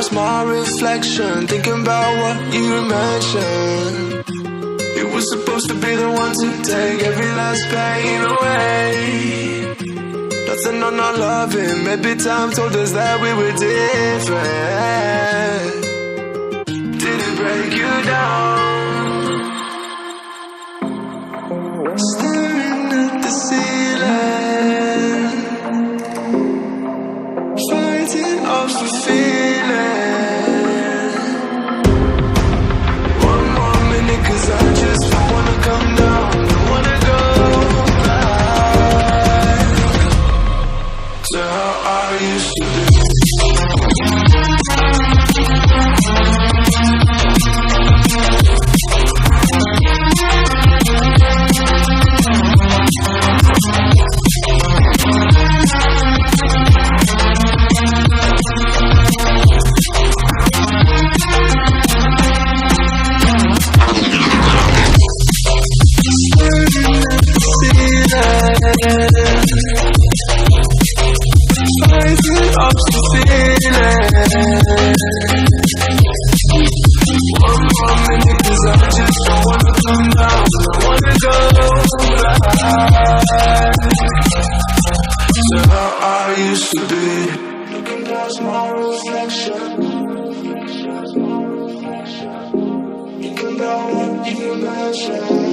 past my reflection, thinking about what you mentioned. You were supposed to be the one to take every last pain away. Nothing on our loving, maybe time told us that we were different. Did it break you down? Staring at the ceiling, fighting off the feeling. One more minute, 'cause I just don't wanna come down. Don't wanna go back to how I used to be. Fighting off the feeling. One more minute, 'cause I just don't wanna come down. I wanna go back to how I used to be. Looking past my reflection, thinking about what you mentioned.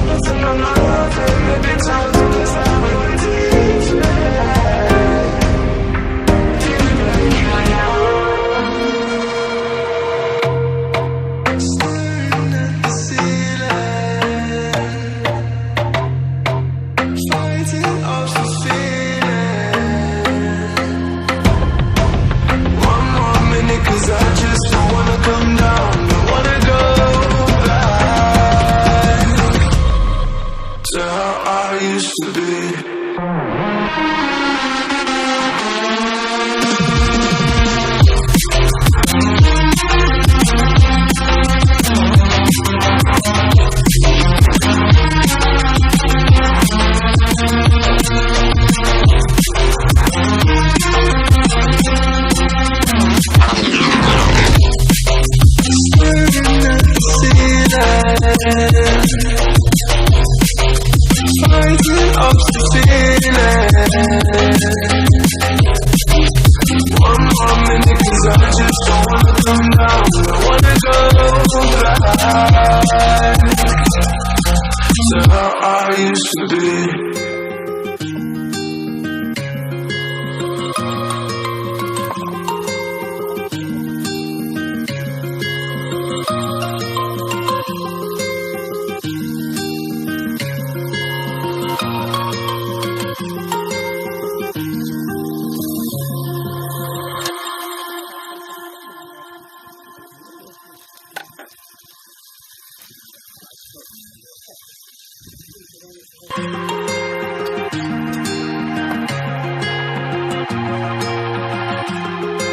Nothing on my life, maybe time to decide we were different. Didn't break you down. Staring at the ceiling, fighting off the feeling. One more minute, 'cause I just don't wanna come down. Don't wanna go back to how I used to be. Staring at the ceiling, fighting off the feeling. One more minute, 'cause I just don't wanna come down. I wanna go back to how I used to be.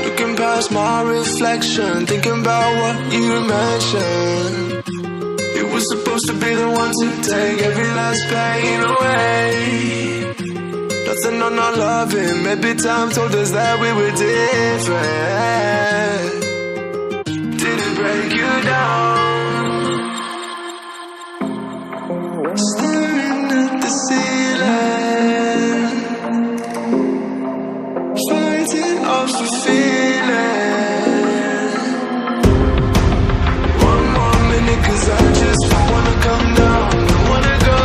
Looking past my reflection, thinking about what you mentioned. You were supposed to be the one to take every last pain away. Nothing on our loving, maybe time told us that we were different. Did it break you down? Staring at the ceiling, fighting off the feeling. One more minute, 'cause I just don't wanna come down. Don't wanna go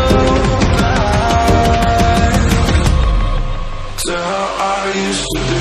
back to how I used to be.